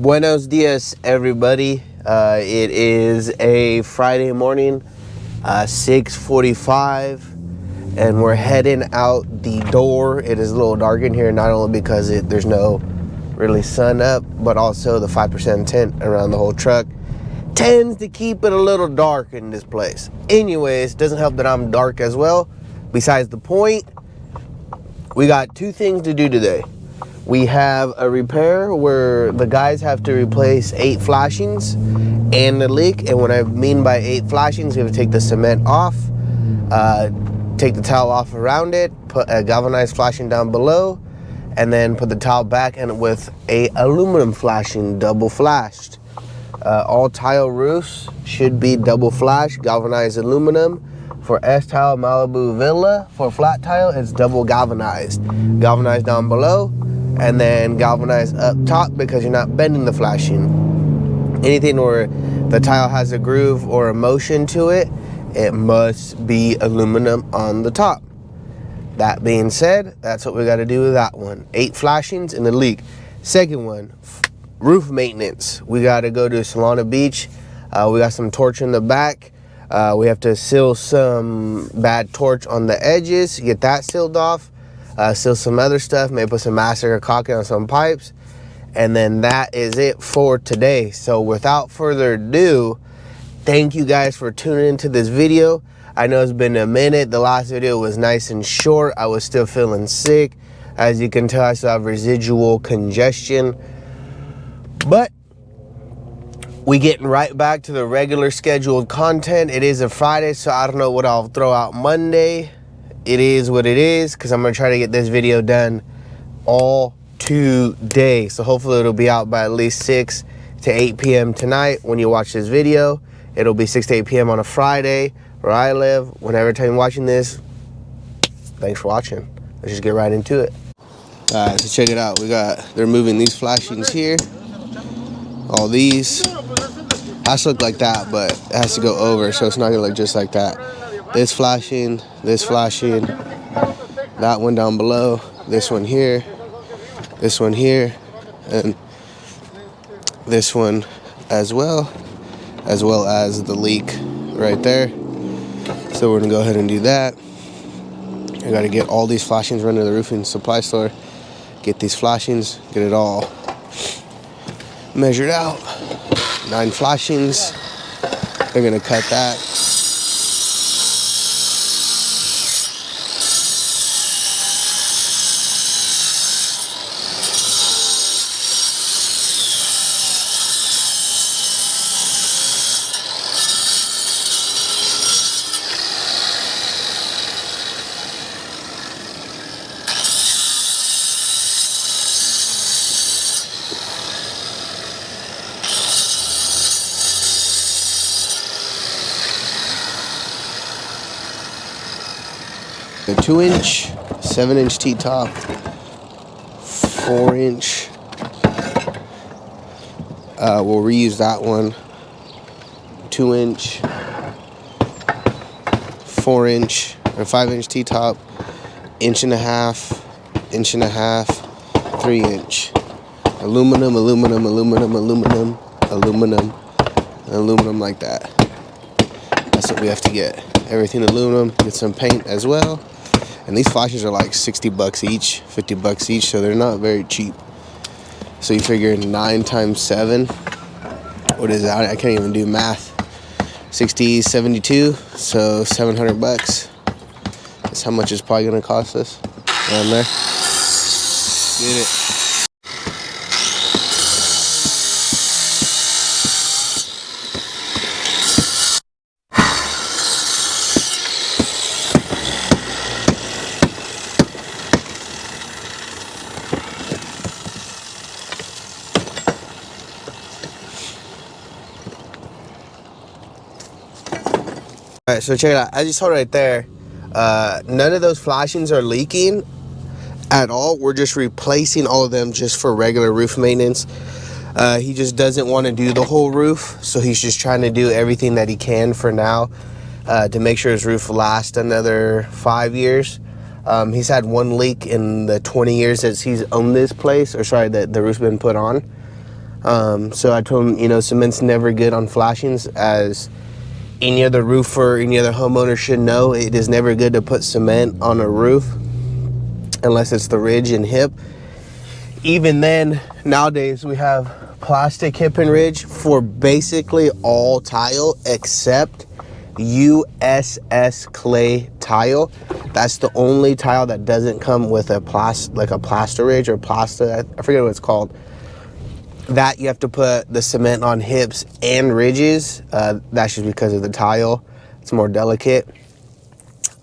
Buenos dias, everybody. It is a Friday morning, 6:45, and we're heading out the door. It is a little dark in here, not only because there's no really sun up, but also the 5% tint around the whole truck tends to keep it a little dark in this place. Anyways, doesn't help that I'm dark as well. Besides the point, we got two things to do today. We have a repair where the guys have to replace 8 flashings and the leak. And what I mean by 8 flashings, we have to take the cement off, take the towel off around it, put a galvanized flashing down below, and then put the towel back and with a aluminum flashing, double flashed. All tile roofs should be double flashed, galvanized aluminum. For S-Tile Malibu Villa, for flat tile, it's double galvanized. Galvanized down below, and then galvanized up top because you're not bending the flashing. Anything where the tile has a groove or a motion to it, it must be aluminum on the top. That being said, that's what we got to do with that one. 8 flashings and a leak. Second one, roof maintenance. We got to go to Solana Beach. We got some torch in the back. We have to seal some bad torch on the edges, get that sealed off. Seal some other stuff, maybe put some mastic or caulking on some pipes, and then that is it for today. So without further ado, thank you guys for tuning into this video. I know it's been a minute. The last video was nice and short. I was still feeling sick. As you can tell, I still have residual congestion, but we getting right back to the regular scheduled content. It is a Friday, so I don't know what I'll throw out Monday. It is what it is, because I'm going to try to get this video done all today. So hopefully it'll be out by at least 6 to 8 p.m. tonight when you watch this video. It'll be 6 to 8 p.m. on a Friday where I live. Whenever time you're watching this, thanks for watching. Let's just get right into it. All right, so check it out. They're moving these flashings here. All these. Has to look like that, but it has to go over, so it's not going to look just like that. This flashing, that one down below, this one here, and this one as well as the leak right there. So we're gonna go ahead and do that. I gotta get all these flashings, run to the roofing supply store, get these flashings, get it all measured out. 9 flashings, they're gonna cut that. A 2-inch, 7-inch T-top, 4-inch. We'll reuse that one. 2-inch, 4-inch, or 5-inch T-top, 1.5 inch, 3-inch. Aluminum, aluminum like that. That's what we have to get. Everything aluminum, get some paint as well. And these flashings are like 60 bucks each, 50 bucks each, so they're not very cheap. So you figure 9 times 7, what is that? I can't even do math. 60, 72, so 700 bucks. That's how much it's probably gonna cost us down there. Get it. All right, so check it out. As you saw right there, none of those flashings are leaking at all. We're just replacing all of them just for regular roof maintenance. He just doesn't want to do the whole roof, so he's just trying to do everything that he can for now to make sure his roof lasts another 5 years. He's had one leak in the 20 years that he's owned this place, or sorry, that the roof's been put on. So I told him, you know, cement's never good on flashings, as any other roofer, any other homeowner should know. It is never good to put cement on a roof unless it's the ridge and hip. Even then, nowadays we have plastic hip and ridge for basically all tile except USS clay tile. That's the only tile that doesn't come with a plaster ridge or plaster. I forget what it's called. That you have to put the cement on hips and ridges. That's just because of the tile. It's more delicate.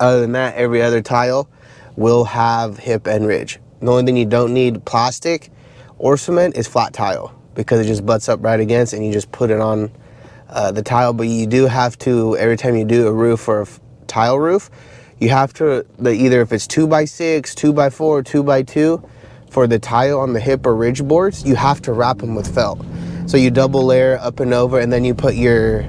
Other than that, every other tile will have hip and ridge. The only thing you don't need plastic or cement is flat tile, because it just butts up right against and you just put it on the tile. But you do have to, every time you do a roof or a tile roof, you have to, either if it's 2x6, 2x4, 2x2, for the tile on the hip or ridge boards, you have to wrap them with felt. So you double layer up and over, and then you put your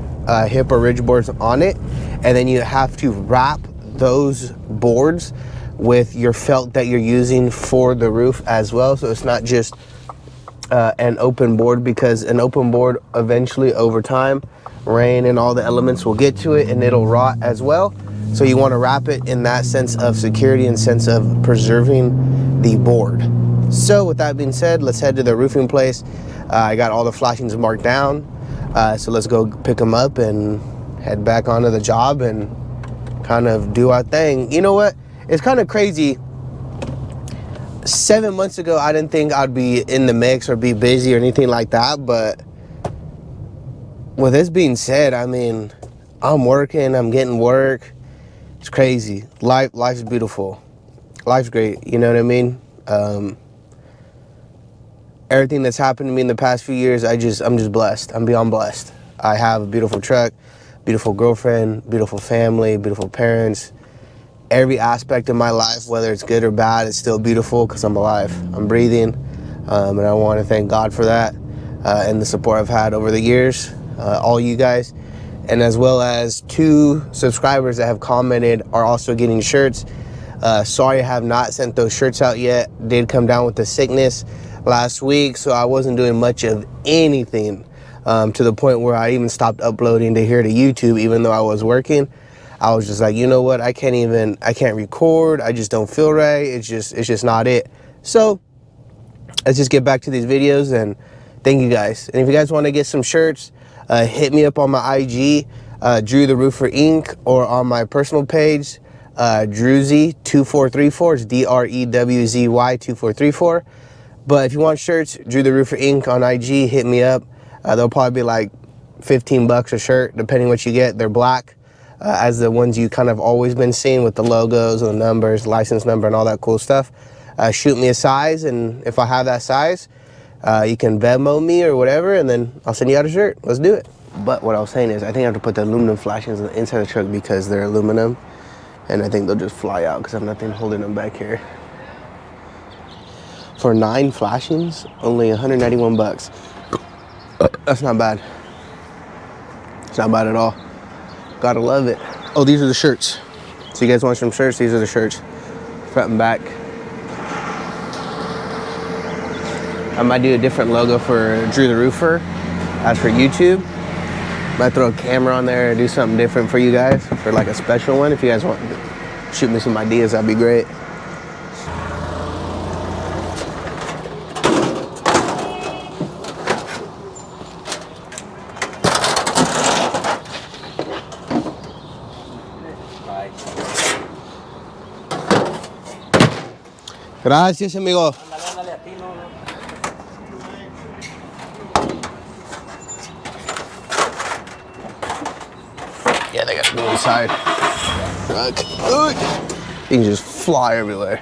hip or ridge boards on it, and then you have to wrap those boards with your felt that you're using for the roof as well. So it's not just an open board, because an open board eventually over time, rain and all the elements will get to it and it'll rot as well. So you want to wrap it in that sense of security and sense of preserving the board. So with that being said, let's head to the roofing place. I got all the flashings marked down, so let's go pick them up and head back onto the job and kind of do our thing. You know what? It's kind of crazy. 7 months ago, I didn't think I'd be in the mix or be busy or anything like that. But with this being said, I mean, I'm working, I'm getting work. It's crazy. Life's beautiful. Life's great. You know what I mean? Everything that's happened to me in the past few years, I'm just blessed. I'm beyond blessed. I have a beautiful truck, beautiful girlfriend, beautiful family, beautiful parents. Every aspect of my life, whether it's good or bad, it's still beautiful because I'm alive. I'm breathing, and I want to thank God for that and the support I've had over the years, all you guys, and as well as 2 subscribers that have commented are also getting shirts. Sorry I have not sent those shirts out yet. Did come down with the sickness last week, so I wasn't doing much of anything, to the point where I even stopped uploading to here to YouTube, even though I was working. I was just like, you know what, I can't record, I just don't feel right, it's just not it. So let's just get back to these videos, and thank you guys. And if you guys want to get some shirts, hit me up on my IG, Drew the Roofer Inc., or on my personal page, Drewzy2434. It's DREWZY 2434. But if you want shirts, Drew the Roofer Inc. on IG, hit me up. They'll probably be like $15 a shirt, depending what you get. They're black, as the ones you kind of always been seeing, with the logos and the numbers, license number, and all that cool stuff. Shoot me a size, and if I have that size, you can Venmo me or whatever, and then I'll send you out a shirt. Let's do it. But what I was saying is, I think I have to put the aluminum flashings on the inside of the truck because they're aluminum, and I think they'll just fly out because I have nothing holding them back here. For 9 flashings, only 191 bucks. That's not bad. It's not bad at all. Gotta love it. Oh, these are the shirts. So you guys want some shirts? These are the shirts, front and back. I might do a different logo for Drew the Roofer. As for YouTube, might throw a camera on there and do something different for you guys, for like a special one. If you guys want to shoot me some ideas, that'd be great. Gracias, amigo. Yeah, they got to go inside. You can just fly everywhere.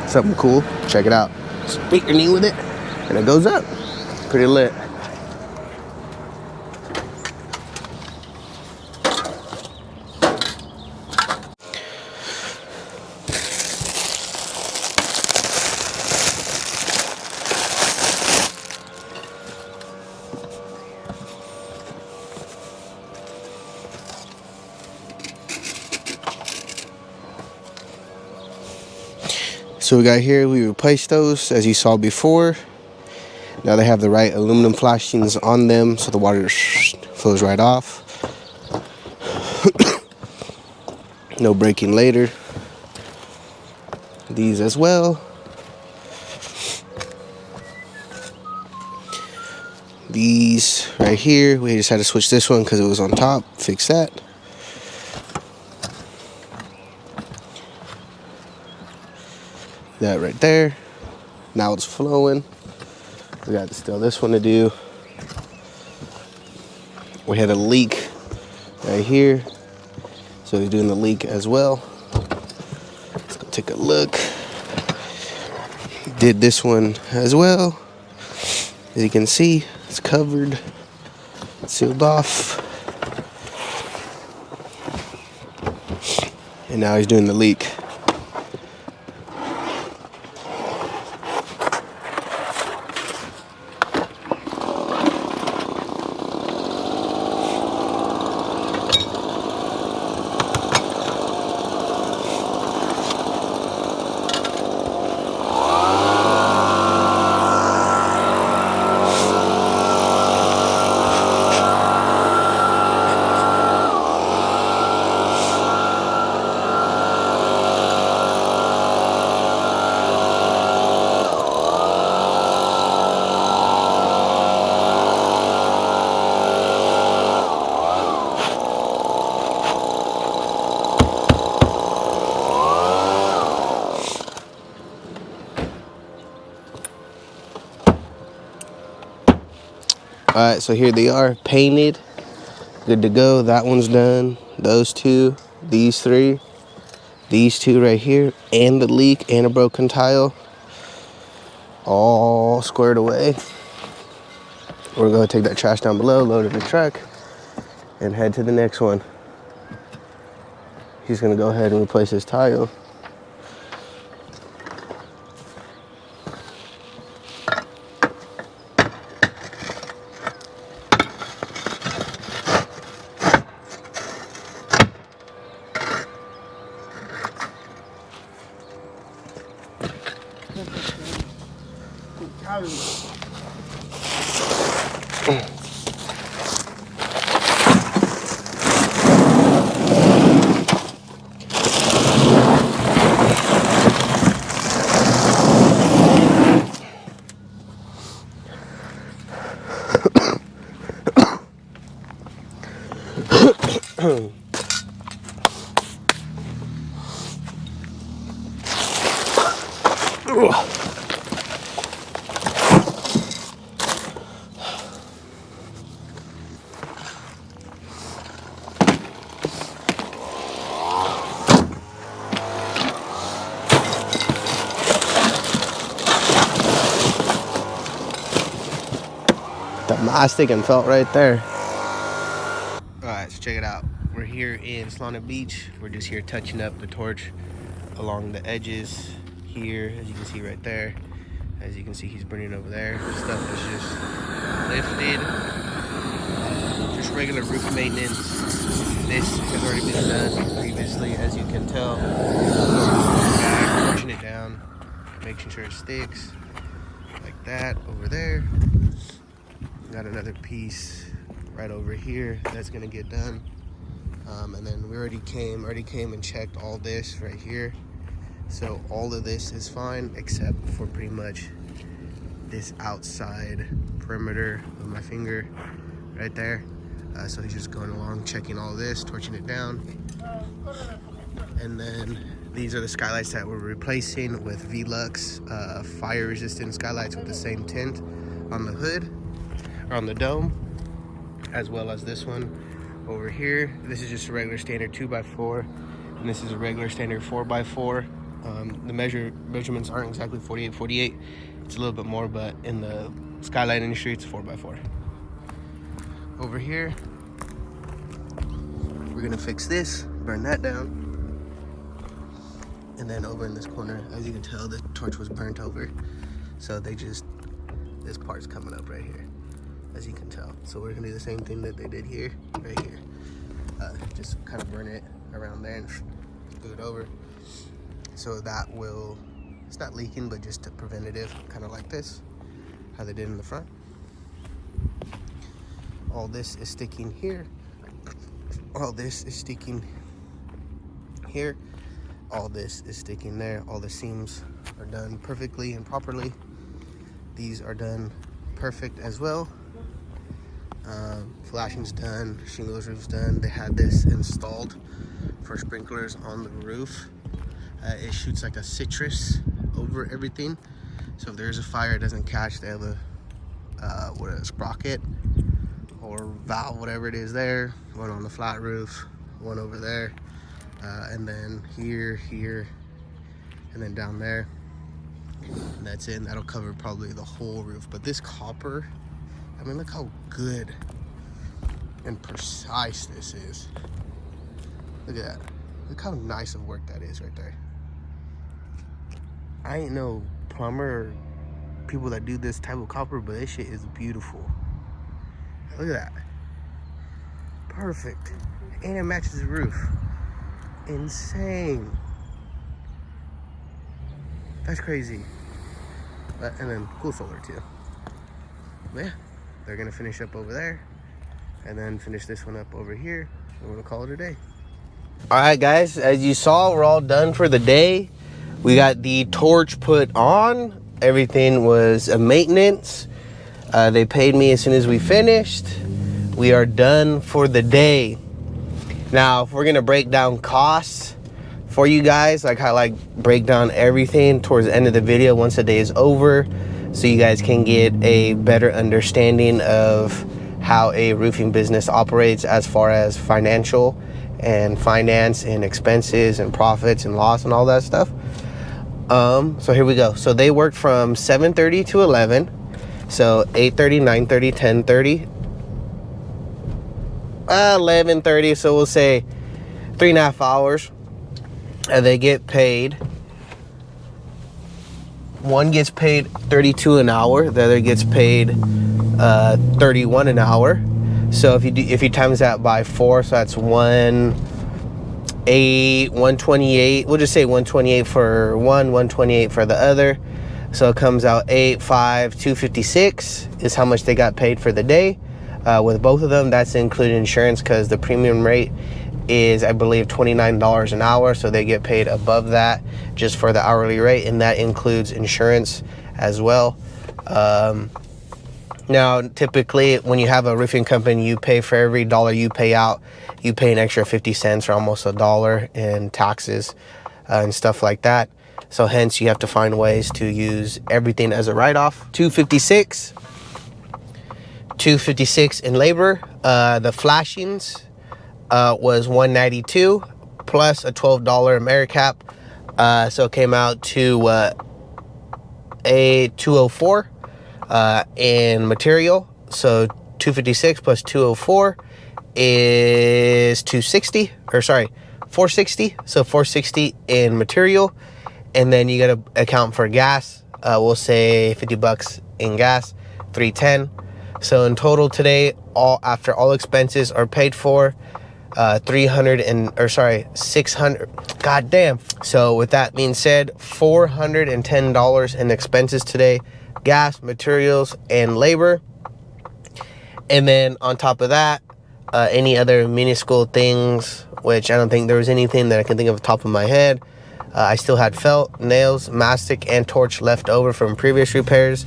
Something cool. Check it out. Just beat your knee with it, and it goes up. Pretty lit. So we got here, we replaced those as you saw before. Now they have the right aluminum flashings on them, so the water flows right off. No breaking later. These as well. These right here, we just had to switch this one because it was on top. Fix that. That right there. Now it's flowing. We got still this one to do. We had a leak right here, so he's doing the leak as well. Let's go take a look. Did this one as well. As you can see, it's covered, sealed off, and now he's doing the leak. Alright, so here they are, painted, good to go. That one's done. Those two, these three, these two right here, and the leak and a broken tile, all squared away. We're going to take that trash down below, load it in the truck, and head to the next one. He's going to go ahead and replace his tile. The mastic and felt right there. Alright, so check it out. We're here in Solana Beach. We're just here touching up the torch along the edges here, as you can see right there. As you can see, he's burning over there. Stuff is just lifted. Just regular roof maintenance. This has already been done previously, as you can tell. Pushing it down, making sure it sticks like that over there. Got another piece right over here that's gonna get done, and then we already came and checked all this right here. So all of this is fine except for pretty much this outside perimeter of my finger right there. So he's just going along checking all this, torching it down, and then these are the skylights that we're replacing with Velux fire resistant skylights with the same tint on the hood, or on the dome, as well as this one over here. This is just a regular standard 2x4, and this is a regular standard 4x4. The measurements aren't exactly 48. It's a little bit more, but in the skylight industry, it's 4x4. Over here, we're gonna fix this, burn that down. And then over in this corner, as you can tell, the torch was burnt over. So this part's coming up right here, as you can tell. So we're gonna do the same thing that they did here, right here. Just kind of burn it around there and do it over. So that will It's not leaking, but just preventative, kind of like this, how they did in the front. All this is sticking here. All this is sticking here. All this is sticking there. All the seams are done perfectly and properly. These are done perfect as well. Flashing's done, shingles roof's done. They had this installed for sprinklers on the roof. It shoots like a citrus over everything, so if there's a fire, it doesn't catch. They have a sprocket or valve, whatever it is there. One on the flat roof, one over there, and then here, and then down there. And that's it. And that'll cover probably the whole roof. But this copper, I mean, look how good and precise this is. Look at that. Look how nice of work that is right there. I ain't no plumber or people that do this type of copper, but this shit is beautiful. Look at that. Perfect. And it matches the roof. Insane. That's crazy. And then cool solar too. But yeah, they're gonna finish up over there and then finish this one up over here. We're gonna call it a day. All right, guys, as you saw, we're all done for the day. We got the torch put on. Everything was a maintenance. They paid me as soon as we finished. We are done for the day. Now, if we're gonna break down costs for you guys, like how I break down everything towards the end of the video once the day is over, so you guys can get a better understanding of how a roofing business operates as far as financial and finance and expenses and profits and loss and all that stuff. So here we go. So they worked from 7:30 to 11. So 8:30, 9:30, 10:30, 11:30. So we'll say 3.5 hours. And they get paid. One gets paid $32 an hour. The other gets paid $31 an hour. So if you times that by 4, so that's 128. We'll just say 128 for one, 128 for the other. So it comes out 256 is how much they got paid for the day. With both of them, that's included insurance because the premium rate is, I believe, $29 an hour. So they get paid above that just for the hourly rate, and that includes insurance as well. Now, typically, when you have a roofing company, you pay for every dollar you pay out, you pay an extra 50 cents or almost $1 in taxes and stuff like that. So hence, you have to find ways to use everything as a write-off. $256 in labor. The flashings was $192 plus a $12 AmeriCap. So it came out to a $204 in material. So 256 plus 204 is 260, or sorry, 460. So 460 in material. And then you got to account for gas. We'll say 50 bucks in gas, 310. So in total today, after all expenses are paid for, 600. God damn. So with that being said, $410 in expenses today, gas, materials, and labor. And then on top of that, any other minuscule things, which I don't think there was anything that I can think of off the top of my head. I still had felt, nails, mastic, and torch left over from previous repairs.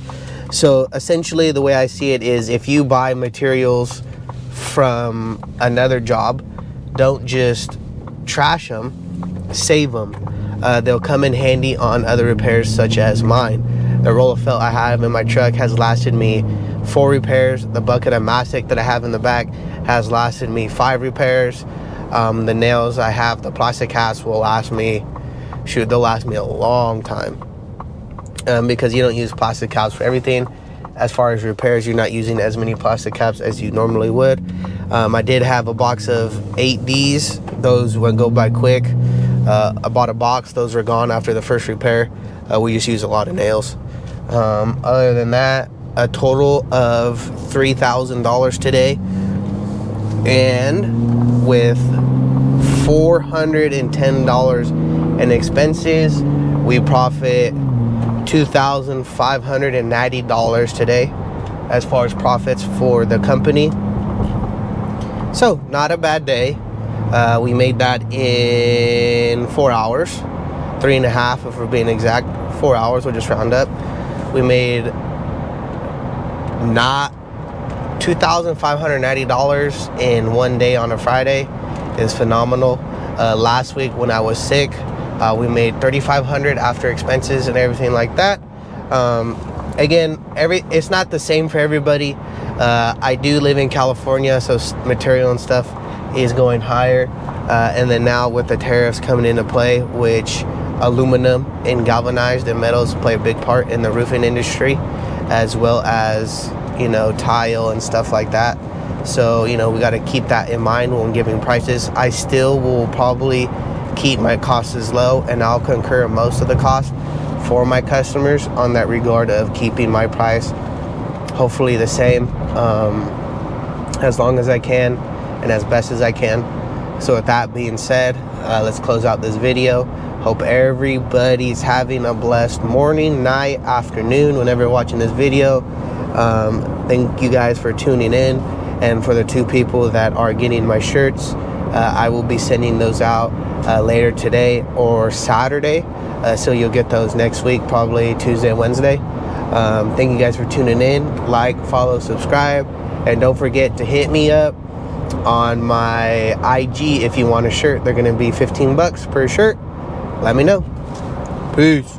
So essentially the way I see it is, if you buy materials from another job, don't just trash them, save them. They'll come in handy on other repairs such as mine. The roll of felt I have in my truck has lasted me 4 repairs. The bucket of mastic that I have in the back has lasted me 5 repairs. The nails I have, the plastic caps, will last me, they'll last me a long time. Because you don't use plastic caps for everything. As far as repairs, you're not using as many plastic caps as you normally would. I did have a box of 8Ds. Those would go by quick. I bought a box. Those were gone after the first repair. We just use a lot of nails. Other than that, a total of $3,000 today. And with $410 in expenses, we profit $2,590 today as far as profits for the company. So not a bad day. We made that in 4 hours, 3.5 if we're being exact. 4 hours, we'll just round up. We made not $2,590 in one day on a Friday. Is phenomenal. Last week when I was sick, we made $3,500 after expenses and everything like that. Again, it's not the same for everybody. I do live in California, so material and stuff is going higher. And then now with the tariffs coming into play, which aluminum and galvanized and metals play a big part in the roofing industry, as well as, you know, tile and stuff like that. So, you know, we got to keep that in mind when giving prices. I still will probably keep my costs as low, and I'll concur most of the cost for my customers on that regard of keeping my price hopefully the same as long as I can and as best as I can. So with that being said, let's close out this video. Hope everybody's having a blessed morning, night, afternoon, whenever you're watching this video. Thank you guys for tuning in, and for the 2 people that are getting my shirts, I will be sending those out later today or Saturday, so you'll get those next week, probably Tuesday and Wednesday. Thank you guys for tuning in. Like, follow, subscribe, and don't forget to hit me up on my IG if you want a shirt. They're gonna be $15 per shirt. Let me know. Peace.